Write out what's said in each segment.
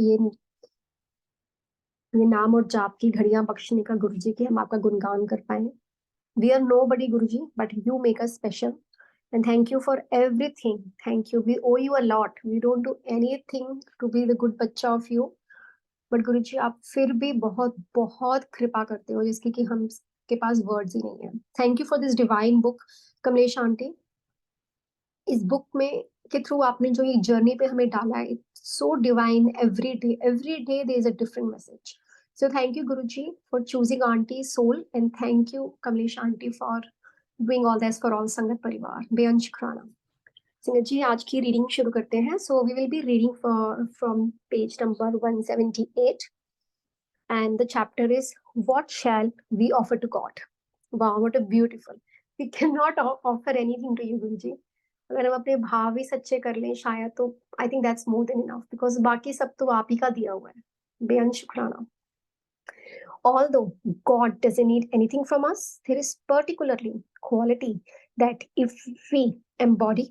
ये नाम और जाप की घड़ियां बख्शने का गुरु जी की हम आपका गुणगान कर पाए. We are nobody, Guruji, but you make us special. And thank you for everything. Thank you. We owe you a lot. We don't do anything to be the good बच्चा of you. But Guruji, आप फिर भी बहुत बहुत कृपा करते हो जिसकी कि हम के पास वर्ड्स ही नहीं है. Thank you for this divine book, Kamlesh aunty. इस बुक में के थ्रू आपने जो ये जर्नी पे हमें डाला है, so divine. Every day there is a different message. So thank you, Guruji, for choosing Auntie's soul, and thank you, Kamlesh Aunty, for doing all this for all Sangat Parivar. बेअंत शुक्राना. संगत जी, आज की reading शुरू करते हैं. So we will be reading from page number 178, and the chapter is What Shall We Offer to God? Wow, what a beautiful. We cannot offer anything to you, Guruji. अगर हम अपने भाव ही सच्चे कर लें शायद, तो I think that's more than enough, because बाकी सब तो आप ही का दिया हुआ है. बेअंत शुक्राना. Although God doesn't need anything from us, there is particularly quality that if we embody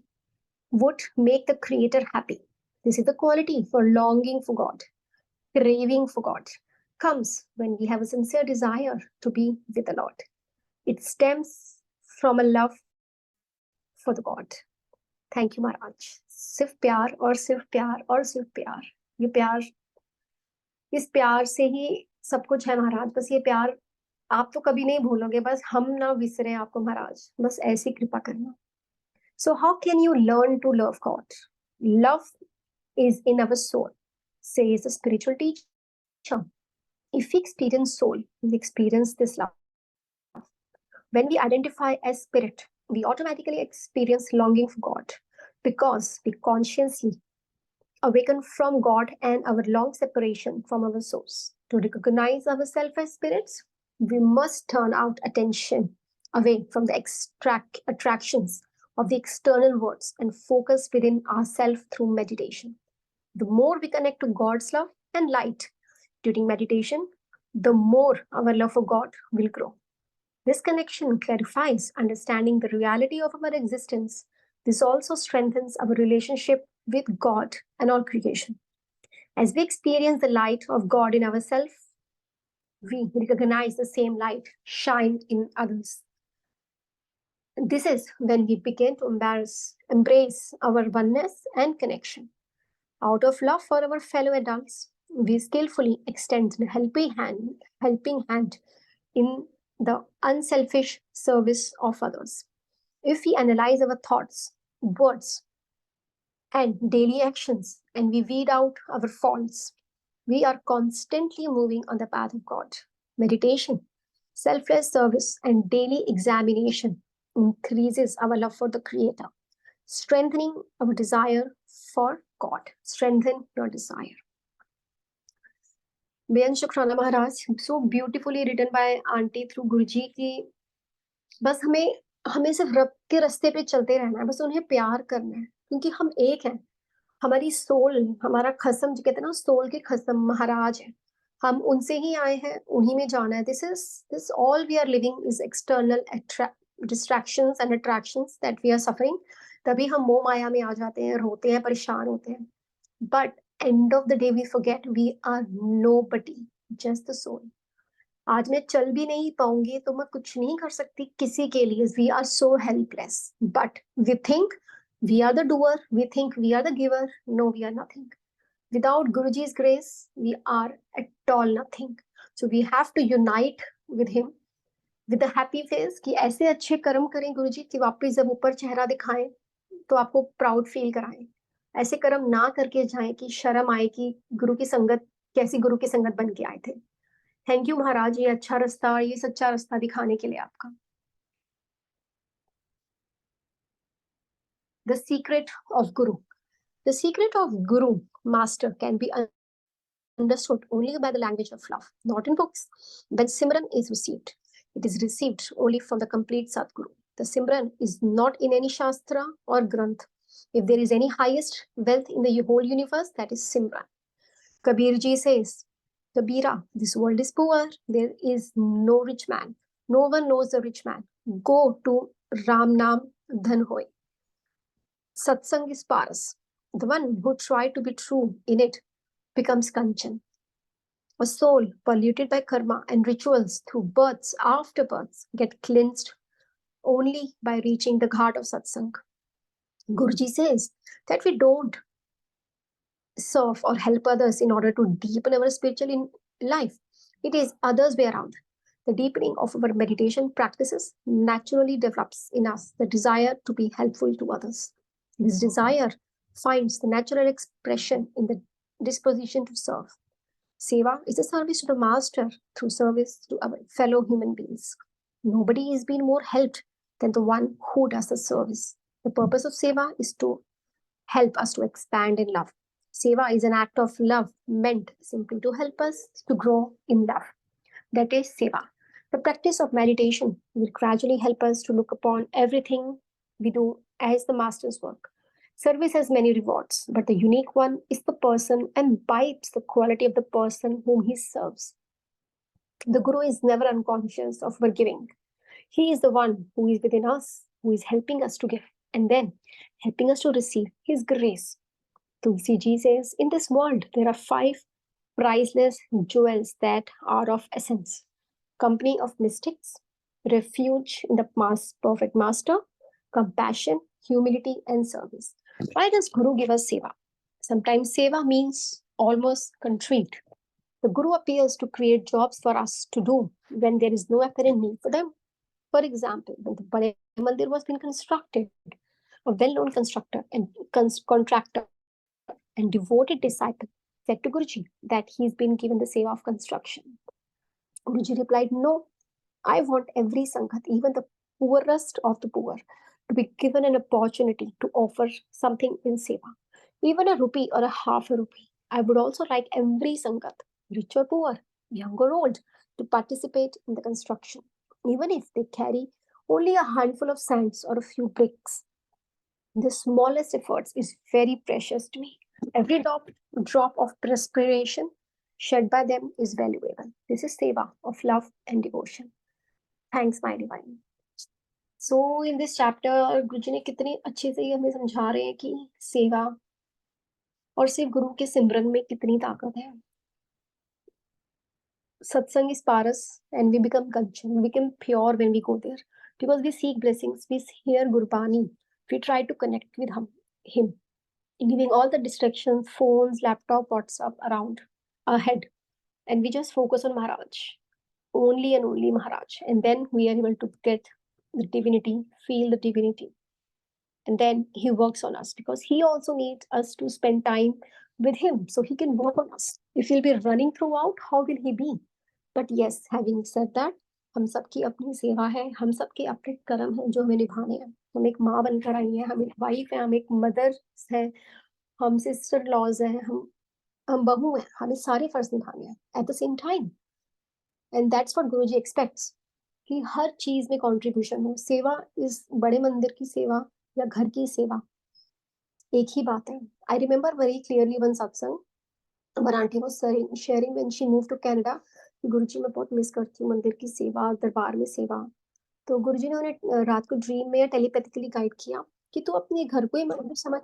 would make the Creator happy. This is the quality for longing for God, craving for God, comes when we have a sincere desire to be with the Lord. It stems from a love for the God. Thank you, Maharaj. सिर्फ प्यार और सिर्फ प्यार और सिर्फ प्यार. ये प्यार, इस प्यार से ही सब कुछ है महाराज. बस ये प्यार आप तो कभी नहीं भूलोगे. बस हम ना विसरे आपको महाराज. बस ऐसी कृपा करना. So how can you learn to love God? Love is in our soul, says the spiritual teacher. If we experience soul, we experience this love. When we identify as spirit, we automatically experience longing for God, because we consciously awaken from God and our long separation from our source. To recognize ourselves as spirits, we must turn our attention away from the attractions of the external worlds and focus within ourselves through meditation. The more we connect to God's love and light during meditation, the more our love for God will grow. This connection clarifies understanding the reality of our existence. This also strengthens our relationship with God and all creation. As we experience the light of God in ourselves, we recognize the same light shine in others. This is when we begin to embrace our oneness and connection. Out of love for our fellow adults, we skillfully extend the helping hand in the unselfish service of others. If we analyze our thoughts, words, and daily actions, and we weed out our faults, we are constantly moving on the path of God. Meditation, selfless service, and daily examination increases our love for the Creator, strengthening our desire for God. Strengthen your desire. बेअंत शुक्राना महाराज. So beautifully written by Aunty through Guruji की बस हमें सिर्फ रब के रास्ते पे चलते रहना है. बस उन्हें प्यार करना है, क्योंकि हम एक हैं. हमारी सोल, हमारा खसम जो कहते हैं ना, सोल के खसम महाराज है. हम उनसे ही आए हैं, उन्हीं में जाना है. This all we are living is external distractions and attractions that we are suffering. तभी हम मोह माया में आ जाते हैं, रोते हैं, परेशान होते हैं. But end of the day we forget we are nobody, just the soul. आज मैं चल भी नहीं पाऊंगी तो मैं कुछ नहीं कर सकती किसी के लिए. We are so helpless. But we think we are the doer. We think we are the giver. No, we are nothing. Without Guruji's grace, we are at all nothing. So we have to unite with him with a happy face कि ऐसे अच्छे कर्म करें गुरुजी कि वापस जब ऊपर चेहरा दिखाएं तो आपको प्राउड फील कराएं. ऐसे कर्म ना करके जाएं कि शर्म आए कि गुरु की संगत, कैसी गुरु की संगत बन के आए थे. थैंक यू महाराज, ये अच्छा रास्ता, ये सच्चा रास्ता दिखाने के लिए आपका. The secret of Guru. The secret of Guru Master can be understood only by the language of love, not in books. When Simran is received, it is received only from the complete Sadguru. The Simran is not in any Shastra or Granth. If there is any highest wealth in the whole universe, that is Simran. Kabir ji says, Kabira, this world is poor. There is no rich man. No one knows the rich man. Go to Ram Nam Dhan Hoy. Satsang is paras. The one who tried to be true in it becomes Kanchan. A soul polluted by karma and rituals through births after births get cleansed only by reaching the ghat of satsang. Guruji says that we don't serve or help others in order to deepen our spiritual life. It is others way around. The deepening of our meditation practices naturally develops in us the desire to be helpful to others. This desire finds the natural expression in the disposition to serve. Seva is a service to the master through service to our fellow human beings. Nobody is being more helped than the one who does the service. The purpose of seva is to help us to expand in love. Seva is an act of love meant simply to help us to grow in love. That is seva. The practice of meditation will gradually help us to look upon everything we do as the master's work. Service has many rewards, but the unique one is the person and imbibes the quality of the person whom he serves. The Guru is never unconscious of our giving. He is the one who is within us, who is helping us to give, and then helping us to receive his grace. Tulsi Ji says, in this world, there are 5 priceless jewels that are of essence. Company of mystics, refuge in the perfect master, compassion, humility, and service. Why does Guru give us seva? Sometimes seva means almost contrite. The Guru appears to create jobs for us to do when there is no apparent need for them. For example, when the Bade Mandir was being constructed, a well-known constructor and contractor and devoted disciple said to Guruji that he's been given the seva of construction. Guruji replied, no, I want every Sangat, even the poorest of the poor, to be given an opportunity to offer something in seva. Even a rupee or a half a rupee. I would also like every Sangat, rich or poor, young or old, to participate in the construction, even if they carry only a handful of sands or a few bricks. The smallest efforts is very precious to me. Every drop of perspiration shed by them is valuable. This is seva of love and devotion. Thanks, my divine. So in this chapter, गुरुजी ने कितने अच्छे से हमें समझा रहे हैं कि सेवा और सिर्फ गुरु के सिमरन में कितनी ताकत है. Satsang is paras and we become kanchan. We become pure when we go there because we seek blessings. We hear Gurbani. We try to connect with him, leaving all the distractions, phones, laptop, WhatsApp around our head, and we just focus on Maharaj, only and only Maharaj, and then we are able to get the divinity, feel the divinity, and then he works on us because he also needs us to spend time with him so he can work on us. If he'll be running throughout, how will he be? But yes, having said that, हम सबकी अपनी सेवा है, हम सबके अपने कर्म हैं जो हमें निभाने हैं. हम एक माँ बनकर आई हैं, हम एक वाइफ हैं, हम एक मदर है, हम सिस्टर लॉज हैं, हम बहू हैं, हमें सारे फर्ज निभाने हैं at the same time. And that's what Guruji expects कि हर चीज में कंट्रीब्यूशन हो. सेवा इस बड़े मंदिर की सेवा या घर की सेवा एक ही बात है. I remember very clearly one satsang. Our auntie was sharing when she moved to Canada. गुरुजी मैं बहुत मिस करती हूँ मंदिर की सेवा, दरबार में सेवा. तो गुरुजी ने उन्हें रात को ड्रीम में या टेलीपैथिकली गाइड किया कि तू अपने घर को ही मंदिर समझ.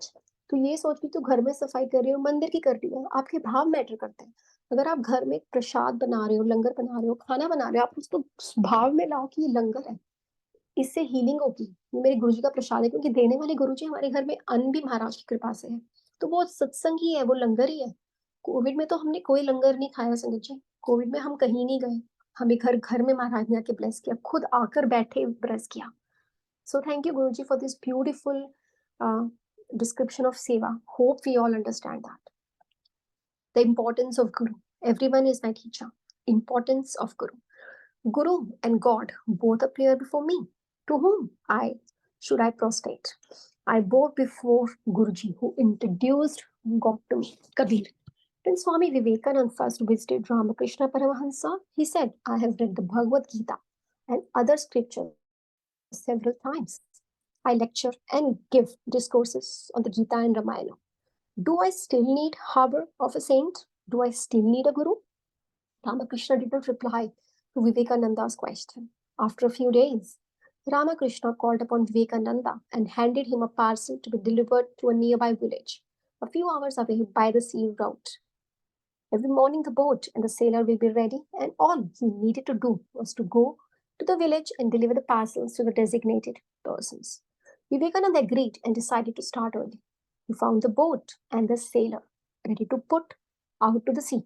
तो ये सोच कि तू घर में सफाई कर रही हो, मंदिर की कर रही है. आपके भाव मैटर करते हैं. अगर आप घर में प्रसाद बना रहे हो, लंगर बना रहे हो, खाना बना रहे हो, आप उसको भाव में लाओ कि ये लंगर है, इससे हीलिंग होगी. ये मेरे गुरुजी का प्रसाद है क्योंकि देने वाले गुरुजी हमारे घर में अन्न भी महाराज की कृपा से है. तो वो सत्संग ही है, वो लंगर ही है. कोविड में तो हमने कोई लंगर नहीं खाया संगत जी. कोविड में हम कहीं नहीं गए, हमें घर घर में महाराज ने आके ब्लेस किया, खुद आकर बैठे ब्लेस किया. सो thank you Guruji for this beautiful description of seva. Hope we all understand that. The importance of Guru. Everyone is my teacher. Importance of Guru. Guru and God both appear before me. To whom should I prostrate? I bow before Guruji who introduced God to me. Kabir. When Swami Vivekananda first visited Ramakrishna Paramahansa, he said, I have read the Bhagavad Gita and other scriptures several times. I lecture and give discourses on the Gita and Ramayana. Do I still need harbor of a saint? Do I still need a guru? Ramakrishna did not reply to Vivekananda's question. After a few days, Ramakrishna called upon Vivekananda and handed him a parcel to be delivered to a nearby village, a few hours away by the sea route. Every morning the boat and the sailor will be ready, and all he needed to do was to go to the village and deliver the parcels to the designated persons. Vivekananda agreed and decided to start early. He found the boat and the sailor ready to put out to the sea.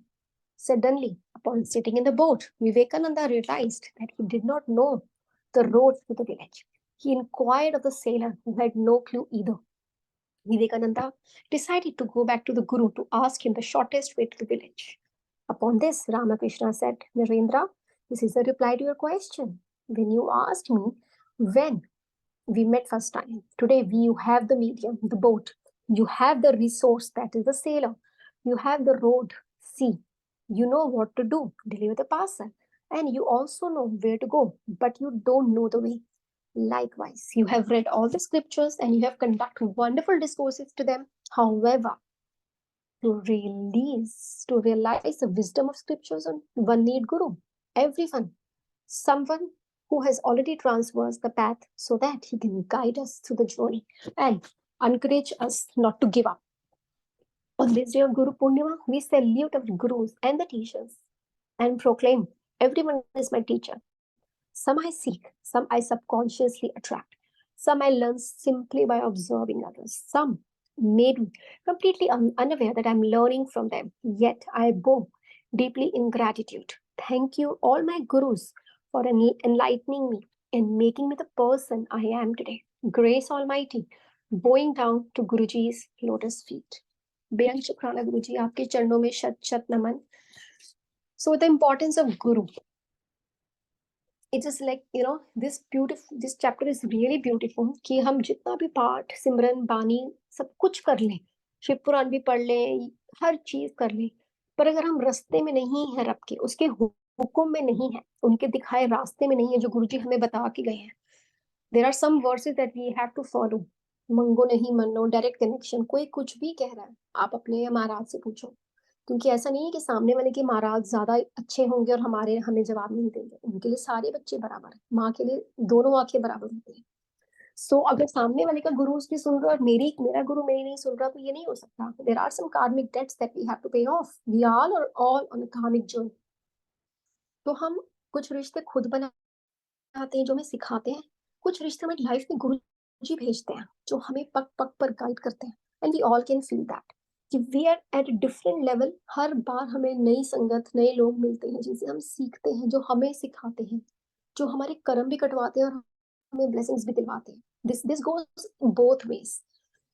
Suddenly, upon sitting in the boat, Vivekananda realized that he did not know the road to the village. He inquired of the sailor, who had no clue either. Vivekananda decided to go back to the Guru to ask him the shortest way to the village. Upon this, Ramakrishna said, Narendra, this is a reply to your question. When you asked me when we met first time, today you have the medium, the boat, you have the resource, that is the sailor, you have the road, sea, you know what to do, deliver the parcel, and you also know where to go, but you don't know the way. Likewise, you have read all the scriptures and you have conducted wonderful discourses to them. However, to realize the wisdom of scriptures, one need Guru. Everyone, someone who has already traversed the path so that he can guide us through the journey and encourage us not to give up. On this day of Guru Purnima, we salute our gurus and the teachers and proclaim, everyone is my teacher. Some I seek, some I subconsciously attract, some I learn simply by observing others, some may be completely unaware that I'm learning from them, yet I bow deeply in gratitude. Thank you, all my gurus, for enlightening me and making me the person I am today. Grace Almighty, bowing down to Guruji's lotus feet. बेअंत शुक्राना गुरुजी, आपके चरणों में शत शत नमन. So the importance of Guru. It is like, this chapter is really beautiful कि हम जितना भी पाठ सिमरन बानी सब कुछ कर लें, शिव पुराण भी पढ़ लें, हर चीज कर लें, पर अगर हम रास्ते में नहीं है रब के, उसके हुक्म में नहीं है, उनके दिखाए रास्ते में नहीं है जो गुरुजी हमें बता के गए हैं. There are some verses that we have to follow. मंगो नहीं मनो, डायरेक्ट कनेक्शन. कोई कुछ भी कह रहा है, आप अपने महाराज से पूछो, क्योंकि ऐसा नहीं है कि सामने वाले के महाराज ज्यादा अच्छे होंगे और हमारे हमें जवाब नहीं देंगे. उनके लिए सारे बच्चे बराबर है, माँ के लिए दोनों आंखें बराबर होती है. सो अगर सामने वाले का गुरु उसकी सुन रहा है और मेरा गुरु मेरी नहीं सुन रहा, तो ये नहीं हो सकता. There are some karmic debts that we have to pay off. We all are all on a karmic journey. तो हम कुछ रिश्ते खुद बनाते हैं जो हमें सिखाते हैं, कुछ रिश्ते हमारी लाइफ में गुरु जी भेजते हैं जो हमें पग पग पर गाइड करते हैं. And we all can feel that कि we are at different level. हर बार हमें नई संगत, नए लोग मिलते हैं जिनसे हम सीखते हैं, जो हमें सिखाते हैं, जो हमारे कर्म भी कटवाते हैं और हमें ब्लेसिंग्स भी दिलवाते हैं. this goes both ways.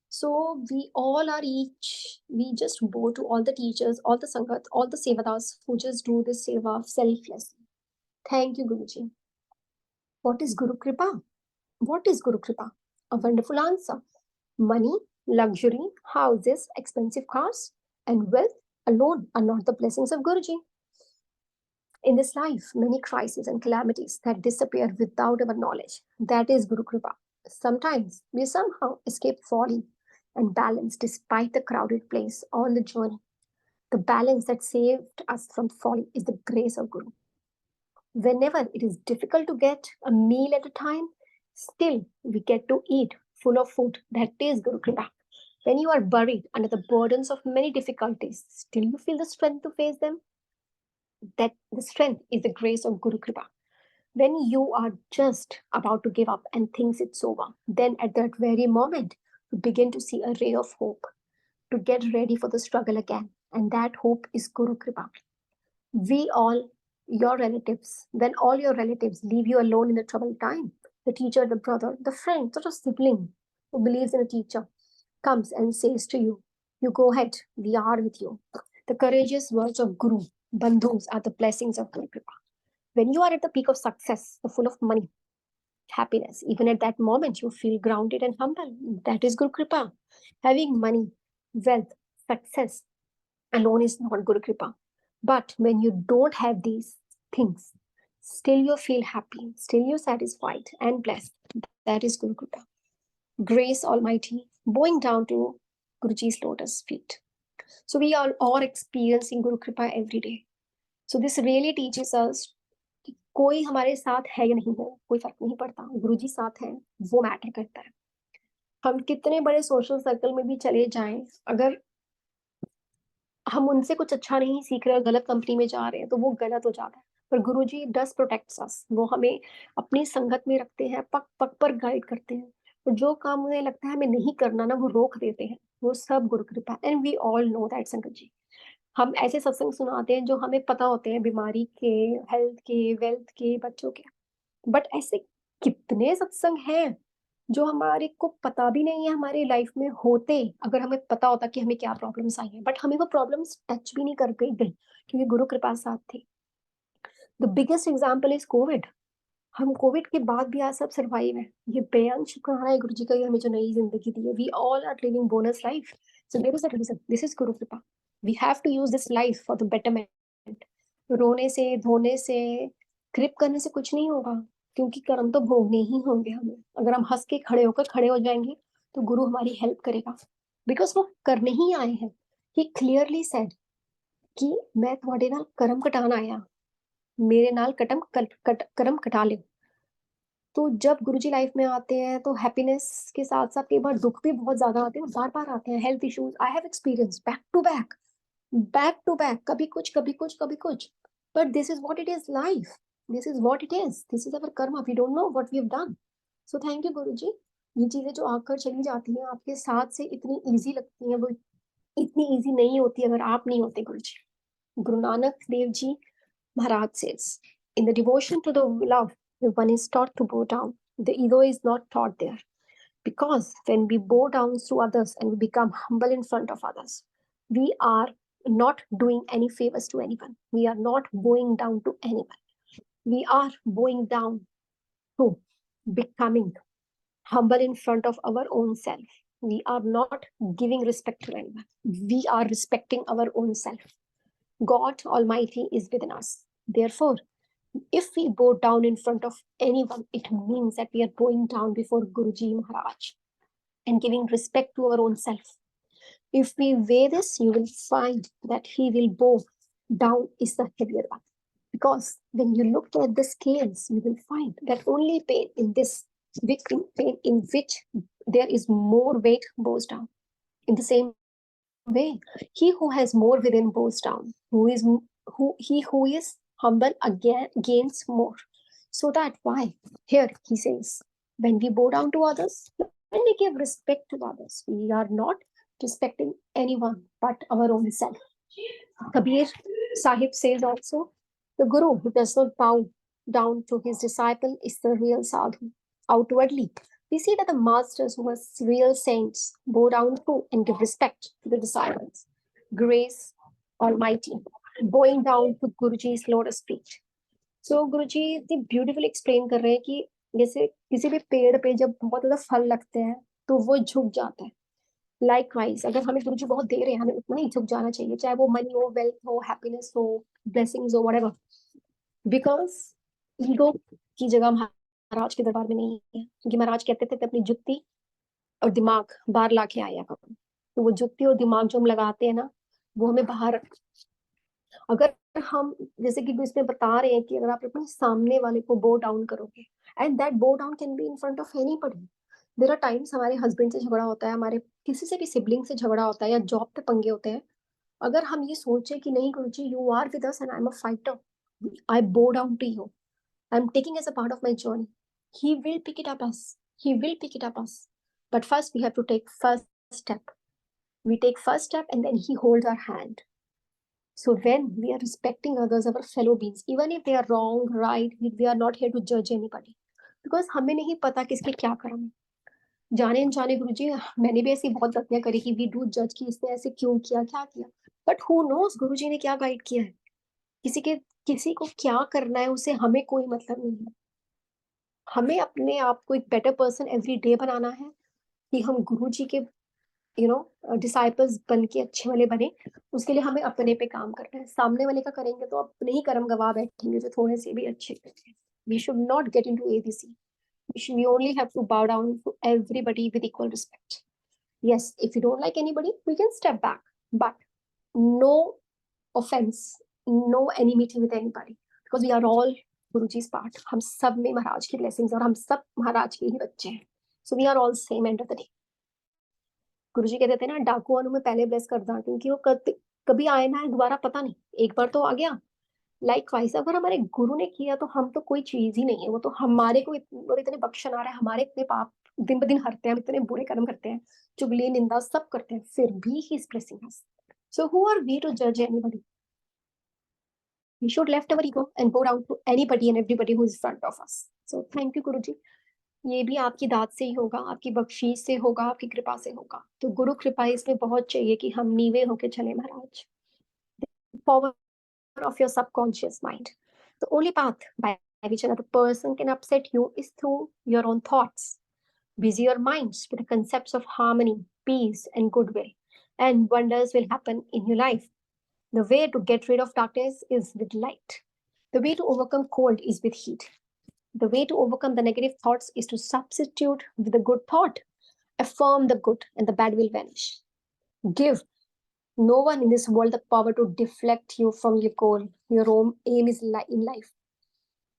So we all are we just bow to all the teachers, all the sangat, all the sevadas who just do this seva selflessly. Thank you, Guruji. What is Guru Kripa? What is Guru Kripa? A wonderful answer. Money, luxury, houses, expensive cars, and wealth alone are not the blessings of Guruji. In this life, many crises and calamities that disappear without our knowledge. That is Guru Kripa. Sometimes we somehow escape folly and balance despite the crowded place on the journey. The balance that saved us from folly is the grace of Guru. Whenever it is difficult to get a meal at a time, still we get to eat full of food. That is Guru Kripa. When you are buried under the burdens of many difficulties, still you feel the strength to face them. That the strength is the grace of Guru Kripa. When you are just about to give up and thinks it's over, then at that very moment, you begin to see a ray of hope to get ready for the struggle again. And that hope is Guru Kripa. We all, your relatives, when all your relatives leave you alone in the troubled time, the teacher, the brother, the friend, sort of sibling who believes in a teacher, comes and says to you, you go ahead, we are with you. The courageous words of Guru, Bandhus, are the blessings of Guru Kripa. When you are at the peak of success, full of money, happiness, even at that moment, you feel grounded and humble. That is Guru Kripa. Having money, wealth, success alone is not Guru Kripa. But when you don't have these things, still you feel happy, still you're satisfied and blessed. That is Guru Kripa. Grace Almighty, bowing down to Guruji's lotus feet. So we are all experiencing Guru Kripa every day. So this really teaches us कि कोई हमारे साथ है या नहीं है, कोई फर्क नहीं पड़ता. गुरुजी साथ है, वो मैटर करता है. हम कितने बड़े सोशल सर्कल में भी चले जाएं, अगर हम उनसे कुछ अच्छा नहीं सीख रहे और गलत कंपनी में जा रहे हैं तो वो गलत हो जाता है। पर गुरुजी डस प्रोटेक्ट्स अस, वो हमें अपनी संगत में रखते हैं, पग पग पर गाइड करते हैं, और जो काम उन्हें लगता है हमें नहीं करना ना वो रोक देते हैं। वो सब गुरु कृपा, and we all know that sangat ji. हम ऐसे सत्संग सुनाते हैं जो हमें पता होते हैं, बीमारी के, हेल्थ के, वेल्थ के, बच्चों के, बट ऐसे कितने सत्संग हैं जो हमारे को पता भी नहीं है हमारी लाइफ में होते, अगर हमें पता होता कि हमें क्या प्रॉब्लम्स आई हैं, बट हमें वो प्रॉब्लम्स टच भी नहीं कर गई क्योंकि गुरु कृपा साथ थी। The biggest example is Covid. हम कोविड के बाद भी आज सब सर्वाइव है। ये बेअंत शुक्राना है गुरु जी का, ये हमें जो नई जिंदगी दी है। We all are living bonus life, so there is a reason, this is guru kripa. We have to use this life for the betterment. रोने से, धोने से, क्रिप करने से कुछ नहीं होगा, क्योंकि कर्म तो भोगने ही होंगे हमें। अगर हम हंस के खड़े होकर खड़े हो जाएंगे तो गुरु हमारी हेल्प करेगा, बिकॉज वो करने ही आए हैं। ही क्लियरली सेड कि मैं तुम्हारे नाल कर्म कटान आया, मेरे नाल कर्म कटा ले। तो जब गुरुजी लाइफ में आते हैं तो हैप्पीनेस के साथ साथ कई बार दुख भी बहुत ज्यादा आते हैं, बार बार आते हैं। Health issues I have experience back to back, कभी कुछ कभी कुछ कभी कुछ, but this is what it is life, this is what it is, this is our karma, we don't know what we have done. So thank you Guruji. ये चीजें जो आकर चली जाती हैं आपके साथ से इतनी इजी लगती हैं, वो इतनी इजी नहीं होती अगर आप नहीं होते गुरुजी। Guru Nanak Dev ji Maharaj says, in the devotion to the love, one is taught to bow down. The ego is not taught there. Because when we bow down to others and we become humble in front of others, we are not doing any favors to anyone. We are not bowing down to anyone. We are bowing down to becoming humble in front of our own self. We are not giving respect to anyone. We are respecting our own self. God Almighty is within us. Therefore, if we bow down in front of anyone, it means that we are bowing down before Guruji Maharaj and giving respect to our own self. If we weigh this, you will find that he will bow down is the heavier one. Because when you look at the scales, you will find that only pain in this, pain in which there is more weight bows down. In the same way, he who has more within bows down, who is humble again gains more. So that why here he says, when we bow down to others, when we give respect to others, we are not respecting anyone but our own self. Kabir Sahib says also, the Guru who does not bow down to his disciple is the real sadhu. Outwardly, we see that the masters who are real saints bow down to and give respect to the disciples. Grace Almighty, bowing down to Guruji's lotus feet. So Guruji इतनी beautifully explain कर रहे हैं कि जैसे किसी भी पेड़ पे जब बहुत ज्यादा फल लगते हैं तो वो झुक जाता है। लाइकवाइज अगर हमें गुरुजी बहुत दे रहे हैं, हमें उतना ही झुक जाना चाहिए, चाहे वो मनी हो, वेल्थ हो, हैप्पीनेस हो, ब्लेसिंग्स हो, व्हाटएवर, बिकॉज ईगो की जगह महाराज के दरबार में नहीं है, क्योंकि महाराज कहते थे अपनी जुत्ती और दिमाग बाहर ला के आया करो। तो वो जुत्ती और दिमाग जो हम लगाते हैं ना, वो हमें बाहर, अगर हम जैसे कि इसमें बता रहे हैं कि अगर आप अपने सामने वाले को बो डाउन करोगे, and that bow down can be in front of anybody. There are times हमारे हस्बैंड से झगड़ा होता है, हमारे किसी से भी सिबलिंग से झगड़ा होता है, या जॉब पे पंगे होते हैं। अगर हम ये सोचे कि नहीं Guruji, you are with us and I am a fighter, I bow down to you, I am taking as a part of my journey, he will pick it up us, he will pick it up us, but first we have to take first step. We take first step and then he holds our hand. So when we are respecting others, our fellow beings, even if they are wrong, right, we are not here to judge anybody, because हमें नहीं पता किसके क्या कर्म है। जाने अनजाने गुरुजी, मैंने भी ऐसी बहुत गलतियां करी कि वी डू जज कि इसने ऐसे क्यों किया, क्या किया, बट हु नोस गुरुजी ने क्या गाइड किया है। किसी के, किसी को क्या करना है उसे हमें कोई मतलब नहीं है। हमें अपने आप को एक बेटर पर्सन एवरी डे बनाना है, कि हम गुरुजी के डिसाइपल्स बन के अच्छे वाले बने। उसके लिए हमें अपने पे काम करना है, सामने वाले का करेंगे तो अपने ही कर्म गवा बैठेंगे जो थोड़े से भी अच्छे करते हैं। We should not get into ABC, we only have to bow down to everybody with equal respect. Yes, if you don't like anybody, we can step back, but no offense, no enmity with anybody, because we are all Guruji's part. हम सब में महाराज की blessings, और हम सब महाराज के ही बच्चे हैं, so we are all same end of the day. गुरुजी कहते थे ना, डाकुओं में पहले ब्लेस कर दा, क्योंकि वो कभी आए ना दोबारा पता नहीं, एक बार तो आ गया। लाइकवाइज अगर हमारे गुरु ने किया तो हम तो कोई चीज ही नहीं है, वो तो हमारे को इतने बख्शन आ रहे हैं, हमारे इतने पाप दिन ब दिन हरते हैं, हम इतने बुरे कर्म करते हैं, चुगली निंदा सब करते हैं, फिर भी he is blessing us. So who are we to जज anybody? We should left our ego and go down to anybody and everybody who is in front of us. So thank you Guruji. ये भी आपकी दात से ही होगा, आपकी बख्शीश से होगा, आपकी कृपा से होगा। तो गुरु कृपा इसमें बहुत चाहिए कि हम नीवे होके चले महाराज। Power of your subconscious mind. The only path by which another person can upset you is through your own thoughts. Busy your minds with the concepts of harmony, peace, and goodwill, and wonders will happen in your life. The way to get rid of darkness is with light. The way to overcome cold is with heat. The way to overcome the negative thoughts is to substitute with a good thought. Affirm the good, and the bad will vanish. Give no one in this world the power to deflect you from your goal. Your own aim is in life,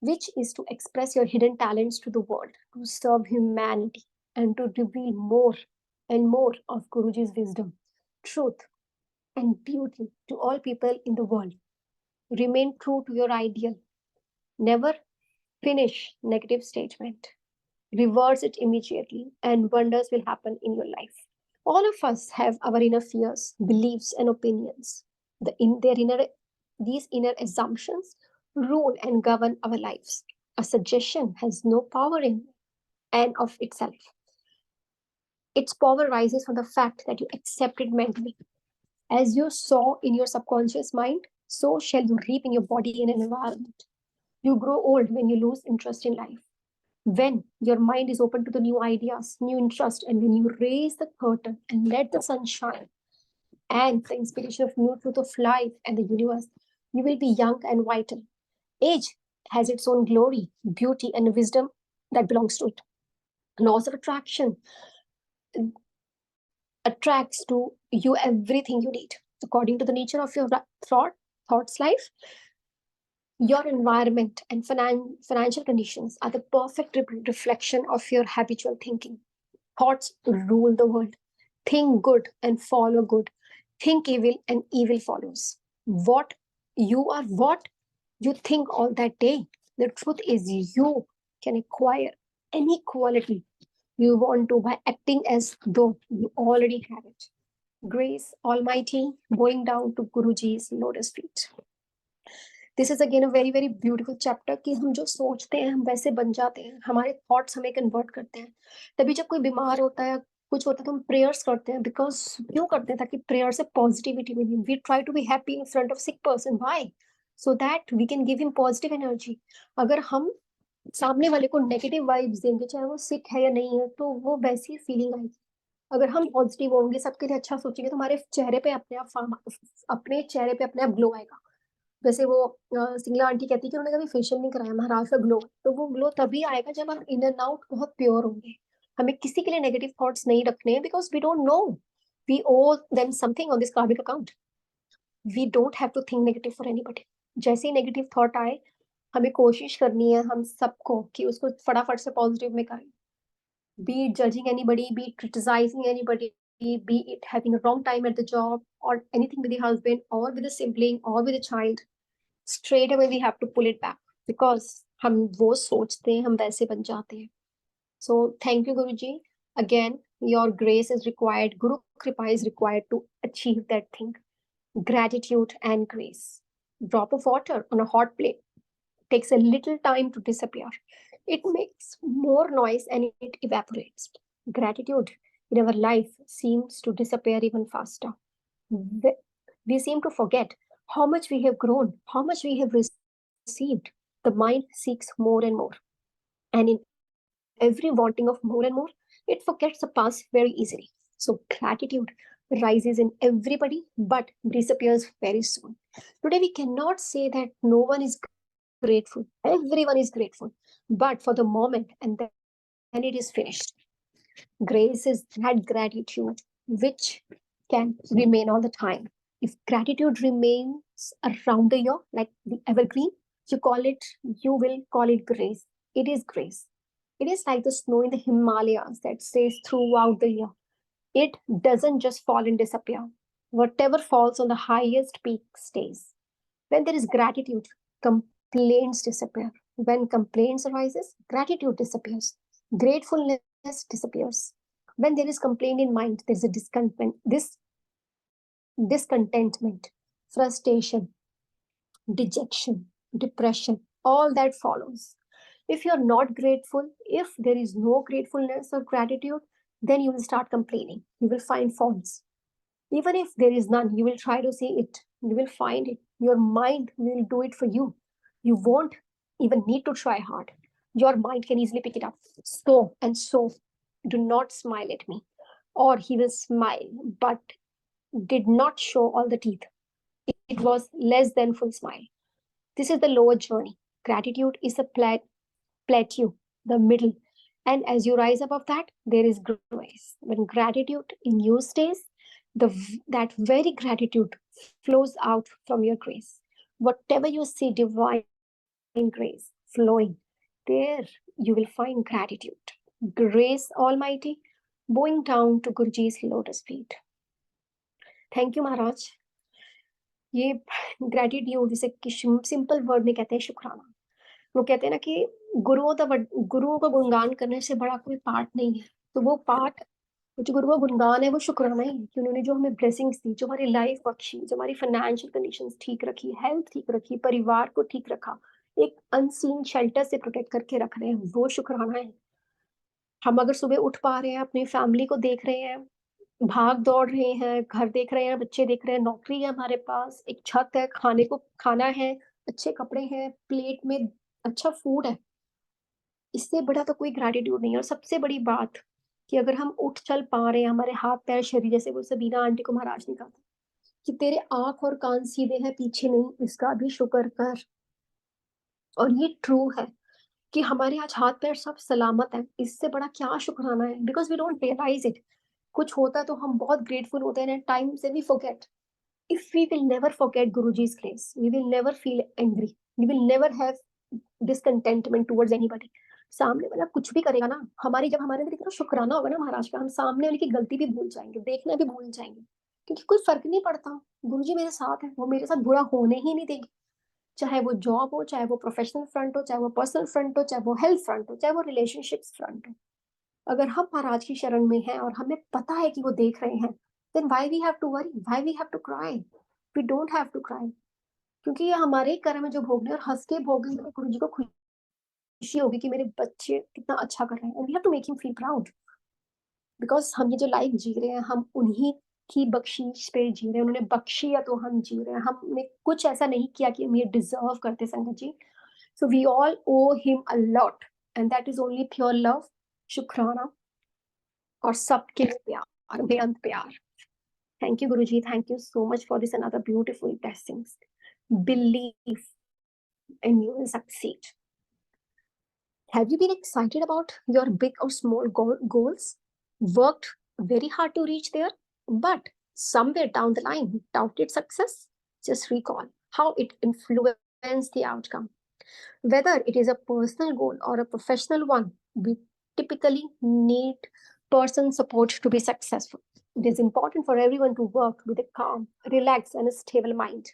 which is to express your hidden talents to the world, to serve humanity, and to reveal more and more of Guruji's wisdom, truth, and beauty to all people in the world. Remain true to your ideal. Never finish negative statement. Reverse it immediately, and wonders will happen in your life. All of us have our inner fears, beliefs, and opinions. These inner assumptions rule and govern our lives. A suggestion has no power in and of itself. Its power rises from the fact that you accept it mentally. As you sow in your subconscious mind, so shall you reap in your body and environment. You grow old when you lose interest in life. When your mind is open to the new ideas, new interest, and when you raise the curtain and let the sun shine and the inspiration of new truth of life and the universe, you will be young and vital. Age has its own glory, beauty, and wisdom that belongs to it. Laws of attraction attracts to you everything you need according to the nature of your thoughts life. Your environment and financial conditions are the perfect reflection of your habitual thinking. Thoughts rule the world. Think good and follow good. Think evil and evil follows. What you think all that day. The truth is you can acquire any quality you want to by acting as though you already have it. Grace Almighty, going down to Guruji's lotus feet. This is again a very very beautiful chapter कि हम जो सोचते हैं हम वैसे बन जाते हैं, हमारे थॉट्स हमें कन्वर्ट करते हैं। तभी जब कोई बीमार होता है कुछ होता है तो हम प्रेयर्स करते हैं, बिकॉज क्यों करते हैं? ताकि प्रेयर से पॉजिटिविटी मिले। We try to be happy in front of sick person, why? So that we can give him positive energy. अगर हम सामने वाले को नेगेटिव वाइब्स देंगे, चाहे वो सिक है या नहीं है, तो वो वैसी फीलिंग आएगी। अगर हम पॉजिटिव होंगे, सबके लिए अच्छा सोचेंगे, तो हमारे चेहरे पे अपने आप ग्लो आएगा। जैसे वो सिंगला आंटी कहती है कि उन्होंने कभी फेशियल नहीं कराया, महाराज का ग्लो, तो वो ग्लो तभी आएगा जब हम इन एंड आउट बहुत प्योर होंगे। हमें किसी के लिए नेगेटिव थॉट्स नहीं रखने हैं, because we don't know we owe them something on this karmic account. We don't have to think negative for anybody. जैसे ही नेगेटिव थॉट आए, हमें कोशिश करनी है हम सबको कि उसको फटाफट से पॉजिटिव में करें। Be it judging anybody, be it criticising anybody, be it having a wrong time at the job or anything with the husband or with a sibling or with a child, straight away we have to pull it back, because हम वो सोचते हैं हम वैसे बन जाते हैं। So thank you Guruji. Again, your grace is required, Guru Kripa is required to achieve that thing. Gratitude and grace. Drop of water on a hot plate takes a little time to disappear. It makes more noise and it evaporates. Gratitude in our life seems to disappear even faster. We seem to forget how much we have grown, how much we have received. The mind seeks more and more. And in every wanting of more and more, it forgets the past very easily. So gratitude rises in everybody but disappears very soon. Today, we cannot say that no one is grateful. Everyone is grateful, but for the moment, and then it is finished. Grace is that gratitude which can remain all the time. If gratitude remains around the year, like the evergreen, you will call it grace. It is grace. It is like the snow in the Himalayas that stays throughout the year. It doesn't just fall and disappear. Whatever falls on the highest peak stays. When there is gratitude, complaints disappear. When complaints arises, gratitude disappears. Gratefulness disappears. When there is complaint in mind, there is a discontentment, frustration, dejection, depression, all that follows. If you're not grateful, if there is no gratefulness or gratitude, then you will start complaining. You will find faults. Even if there is none, you will try to see it. You will find it. Your mind will do it for you. You won't even need to try hard. Your mind can easily pick it up. So and so, do not smile at me. Or he will smile, but did not show all the teeth. It was less than full smile. This is the lower journey. Gratitude is a plateau, the middle. And as you rise above that, there is grace. When gratitude in you stays, that very gratitude flows out from your grace. Whatever you see divine grace flowing, there you will find gratitude. Grace Almighty, bowing down to Guruji's lotus feet. Thank you, Maharaj. ये gratitude जिसे simple word में कहते हैं शुक्राना. वो कहते हैं ना कि गुरुओं का गुणगान करने से बड़ा कोई पार्ट नहीं है. तो वो पार्ट जो गुरु का गुणगान है वो शुक्राना ही है कि उन्होंने जो हमें ब्लेसिंग्स दी, जो हमारी लाइफ बख्शी, जो हमारी फाइनेंशियल कंडीशंस ठीक रखी, हेल्थ ठीक रखी, परिवार को ठीक रखा, एक अनसीन शेल्टर से प्रोटेक्ट करके रख रहे हैं, वो शुक्राना है. हम अगर सुबह उठ पा रहे हैं, अपनी फैमिली को देख रहे हैं, भाग दौड़ रहे हैं, घर देख रहे हैं, बच्चे देख रहे हैं, नौकरी है हमारे पास, एक छत है, खाने को खाना है, अच्छे कपड़े हैं, प्लेट में अच्छा फूड है, इससे बड़ा तो कोई ग्रेटिट्यूड नहीं है. और सबसे बड़ी बात कि अगर हम उठ चल पा रहे हैं, हमारे हाथ पैर शरीर, जैसे वो सबीना आंटी को महाराज ने कहा था कि तेरे आंख और कान सीधे हैं, पीछे नहीं, इसका भी शुक्र कर. और ये ट्रू है कि हमारे आज हाथ पैर सब सलामत हैं, इससे बड़ा क्या शुक्राना है. Because we don't realise it. कुछ होता है तो हम बहुत ग्रेटफुल होते हैं, टाइम से we forget. If we will never forget Guruji's grace, we will never feel angry, we will never have discontentment towards anybody. सामने वाला कुछ भी करेगा ना, जब हमारे अंदर इतना शुक्राना होगा ना महाराज का, हम सामने वाले की गलती भी भूल जाएंगे, देखना भी भूल जाएंगे, क्योंकि कोई फर्क नहीं पड़ता. गुरुजी मेरे साथ है, वो मेरे साथ बुरा होने ही नहीं देंगे. चाहे वो जॉब हो, चाहे वो प्रोफेशनल फ्रंट हो, चाहे वो पर्सनल फ्रंट हो, चाहे वो हेल्थ फ्रंट हो, चाहे वो रिलेशनशिप्स फ्रंट हो. अगर हम महाराज की शरण में हैं और हमें पता है कि वो देख रहे हैं, then why we have to worry, why we have to cry? We don't have to cry. क्योंकि ये हमारे ही कर्म में जो भोगने, और हंस के भोगने में गुरु जी को खुशी होगी कि मेरे बच्चे कितना अच्छा कर रहे हैं. And we have to make him feel proud. Because हम ये जो लाइफ जी रहे हैं, हम उन्हीं की बख्शीश पे जी रहे हैं. उन्होंने बख्शी है तो हम जी रहे हैं. हमने कुछ ऐसा नहीं किया कि हम ये डिजर्व करते संगत जी. So we all owe him a lot, and that is only pure love, शुक्राना और सबके प्यार, बेअंत प्यार. Thank you, Guruji. Thank you so much for this another beautiful blessings. Believe and you will succeed. Have you been excited about your big or small goals? Worked very hard to reach there, but somewhere down the line doubted success? Just recall how it influenced the outcome. Whether it is a personal goal or a professional one, we typically need person support to be successful. It is important for everyone to work with a calm, relaxed, and a stable mind.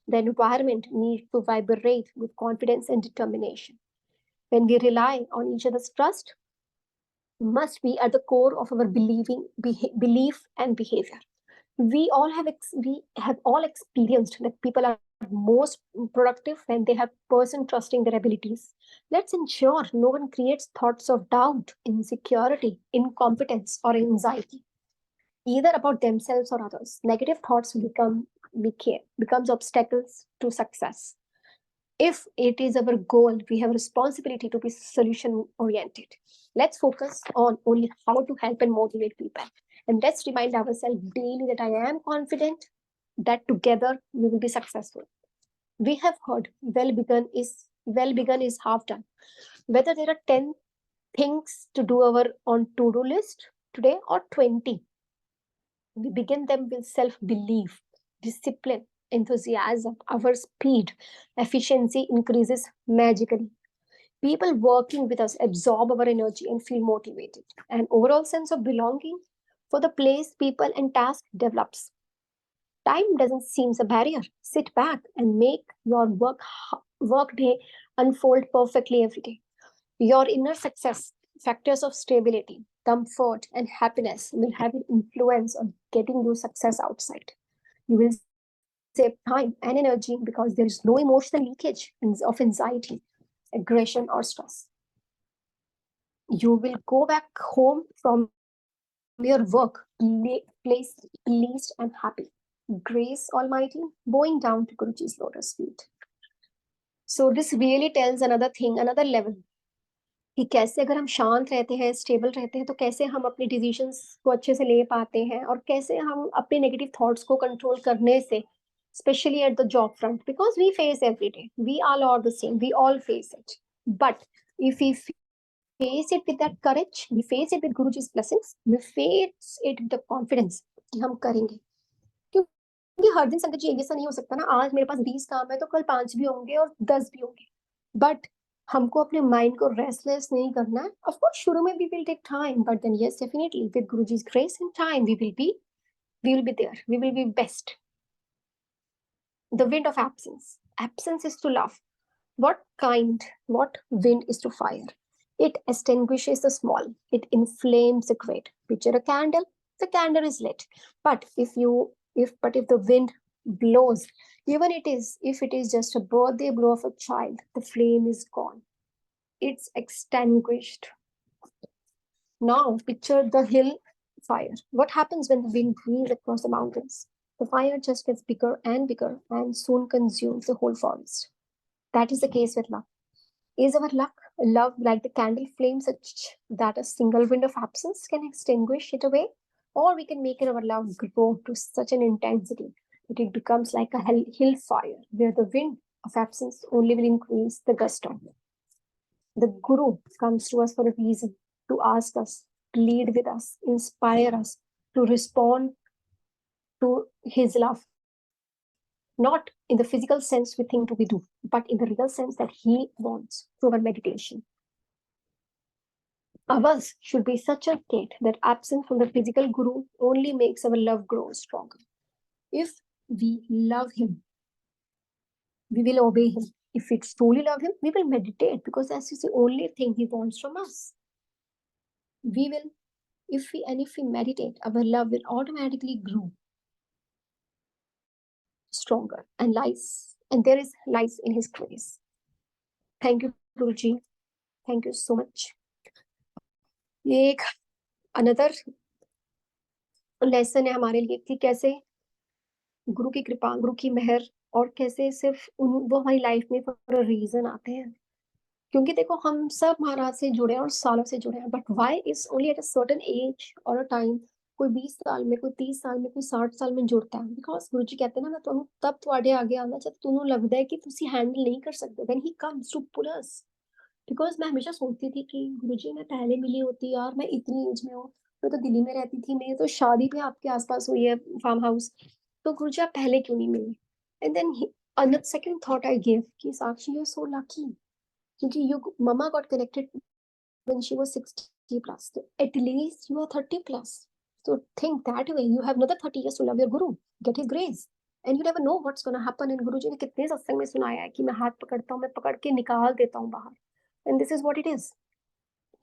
The environment needs to vibrate with confidence and determination. When we rely on each other's trust, must be at the core of our belief and behavior. We have all experienced that people are most productive when they have person trusting their abilities. Let's ensure no one creates thoughts of doubt, insecurity, incompetence, or anxiety, either about themselves or others. Negative thoughts becomes obstacles to success. If it is our goal, we have a responsibility to be solution oriented. Let's focus on only how to help and motivate people. And let's remind ourselves daily that I am confident that together we will be successful. We have heard well begun is half done. Whether there are 10 things to do on to-do list today or 20, we begin them with self-belief, discipline, enthusiasm. Our speed, efficiency increases magically. People working with us absorb our energy and feel motivated. An overall sense of belonging for the place, people, and task develops. Time doesn't seem a barrier. Sit back and make your work day unfold perfectly every day. Your inner success, factors of stability, comfort, and happiness will have an influence on getting you success outside. You will save time and energy because there is no emotional leakage of anxiety, aggression, or stress. You will go back home from your work place pleased and happy. Grace Almighty, bowing down to Guruji's lotus feet. So this really tells another thing, another level, कि कैसे अगर हम शांत रहते हैं, stable रहते हैं, तो कैसे हम अपने डिसीजंस को अच्छे से ले पाते हैं और कैसे हम अपने नेगेटिव थॉट्स को कंट्रोल करने से, especially at the job front, because we face every day. We all are the same. We all face it. But if we face it with that courage, we face it with Guruji's blessings, we face it with the confidence कि हम करेंगे. क्योंकि हर दिन संगत जी ऐसा नहीं हो सकता ना, आज मेरे पास 20 काम है तो कल 5 भी होंगे और 10 भी होंगे. बट हमको अपने माइंड को रेस्टलेस नहीं करना है. ऑफ कोर्स शुरू में भी will take time, but then yes definitely with गुरुजी's grace and time we will be there. We will be best. The wind of absence. Absence is to love. What wind is to fire? It extinguishes the small. It inflames the great. Picture a candle. The candle is lit. But if the wind blows, even if it is just a birthday blow of a child, the flame is gone. It's extinguished. Now picture the hill fire. What happens when the wind breathes across the mountains? The fire just gets bigger and soon consumes the whole forest. That is the case with love. Is our love like the candle flame such that a single wind of absence can extinguish it away? Or we can make our love grow to such an intensity that it becomes like a hill fire, where the wind of absence only will increase the gusto. The Guru comes to us for a reason, to ask us, to lead with us, inspire us, to respond to his love. Not in the physical sense we think we do, but in the real sense that he wants through our meditation. Ours should be such a state that absent from the physical Guru only makes our love grow stronger. If we love him, we will obey him. If we truly love him, we will meditate, because that is the only thing he wants from us. If we meditate, our love will automatically grow stronger, and there is lies in his grace. Thank you, Guruji. Thank you so much. ये एक another lesson है हमारे लिए कि कैसे गुरु की कृपा, गुरु की मेहर, और कैसे सिर्फ वो हमारी लाइफ में फॉर अ रीजन आते हैं. क्योंकि देखो हम सब महाराज से जुड़े हैं और सालों से जुड़े हैं, but why is only at a certain age और अ टाइम. कोई 20 साल में, कोई 30 साल में, कोई 60 साल में जुड़ता है, बिकॉज गुरु जी कहते हैं ना ਤੁਹਾਨੂੰ तब ਤੁਹਾਡੇ आगे आना जब ਤੁਹਾਨੂੰ लगता है कि ਤੁਸੀਂ हैंडल नहीं कर सकते, when he comes to pull us. Because मैं हमेशा सोचती थी कि गुरु जी मैं पहले मिली होती यार, मैं इतनी एज में हूँ, मैं तो दिल्ली में रहती थी, मेरी तो शादी भी आपके आसपास हुई है फार्म हाउस, तो गुरु जी आप पहले क्यों नहीं मिले. And then another second thought I gave कि साक्षी you're so lucky, क्योंकि mama got connected when she was 60 plus, so at least you are 30 plus. So think that way, you have another 30 years to love your guru, get his grace, and you never know what's going to happen. And गुरुजी ने कितने सत्संग में सुनाया है कि मैं हाथ पकड़ता हूँ, मैं पकड़ के निकाल देता हूँ बाहर. And this is what it is.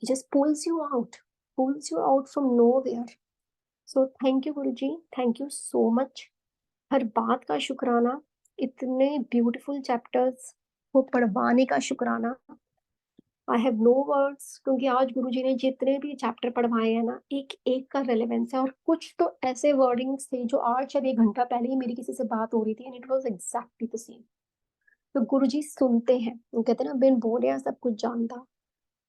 He just pulls you out from nowhere. So thank you Guruji, thank you so much. हर बात का शुक्राना, इतने ब्यूटीफुल चैप्टर्स को पढ़वाने का शुक्राना. आई हैव नो वर्ड्स, क्योंकि आज गुरुजी ने जितने भी चैप्टर पढ़वाए हैं ना, एक एक का रेलेवेंस है. और कुछ तो ऐसे वर्डिंग्स थे जो आज शायद 1 घंटा पहले ही मेरी किसी से बात हो रही थी, and it was exactly the same. तो गुरुजी सुनते हैं. वो कहते हैं ना, बिन बोले सब कुछ जानता.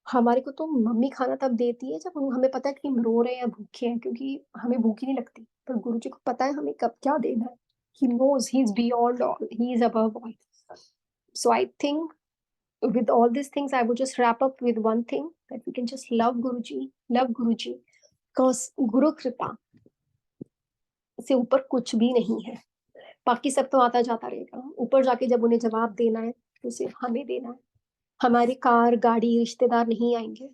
हमारे को तो मम्मी खाना तब देती है जब हमें पता है कि हम रो रहे हैं या भूखे हैं, क्योंकि हमें भूख ही नहीं लगती. पर गुरुजी को पता है हमें कब क्या देना है. He knows, he's beyond all, he is above all. So I think with all these things, I would just wrap up with one thing, that we can just love Guruji, because Guru Kripa से ऊपर कुछ भी नहीं है. बाकी सब तो आता जाता रहेगा. ऊपर जाके जब उन्हें जवाब देना है तो सिर्फ हमें देना है. हमारी कार, गाड़ी, रिश्तेदार नहीं आएंगे.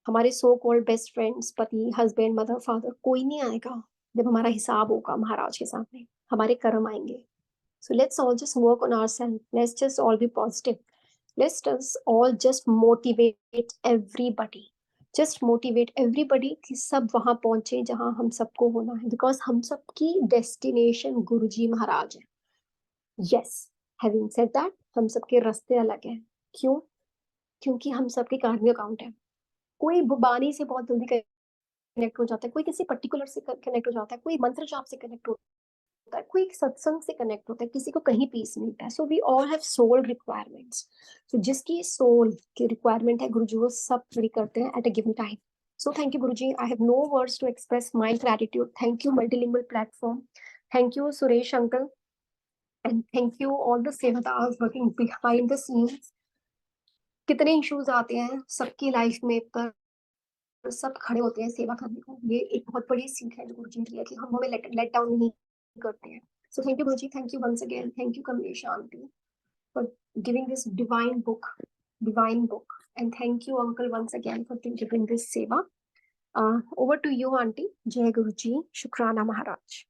हमारे सो कॉल्ड बेस्ट फ्रेंड्स, पति, हस्बैंड, मदर, फादर, कोई नहीं आएगा जब हमारा हिसाब होगा महाराज के सामने. हमारे कर्म आएंगे. So let's all just work on ourselves. Let's just all be positive. Let's just all just motivate everybody. Just motivate everybody कि सब वहां पहुंचे जहां हम सबको होना है. Because हम सबकी destination गुरुजी महाराज है. Yes, having said that, हम सबके रास्ते अलग हैं. क्यों? क्योंकि हम सबके कार्मिक अकाउंट है. कोई बानी से बहुत जल्दी कनेक्ट हो जाता है, कोई किसी पर्टिकुलर से कनेक्ट हो जाता है, कोई मंत्र जाप से कनेक्ट होता है, कोई एक सत्संग से कनेक्ट होता है, किसी को कहीं पीस मिलता है. So we all have soul requirements. So जिसकी सोल की रिक्वायरमेंट है गुरुजी वो सब पूरी करते हैं at a given time. So thank you Guruji. I have no words to express my gratitude. Thank you Multilingual platform. Thank you Suresh uncle. And thank you all the Sevadars working behind the scenes. कितने issues आते हैं सबकी life में, पर सब खड़े होते हैं सेवा करने को. ये एक बहुत बड़ी सीख है जो गुरुजी ने दी है कि हम हमें लेट डाउन नहीं करते हैं. So thank you Guruji, thank you once again, thank you Kamlesh Aunty for giving this divine book, and thank you uncle once again for giving this seva. Over to you Aunty. Jai Guruji, Shukrana Maharaj.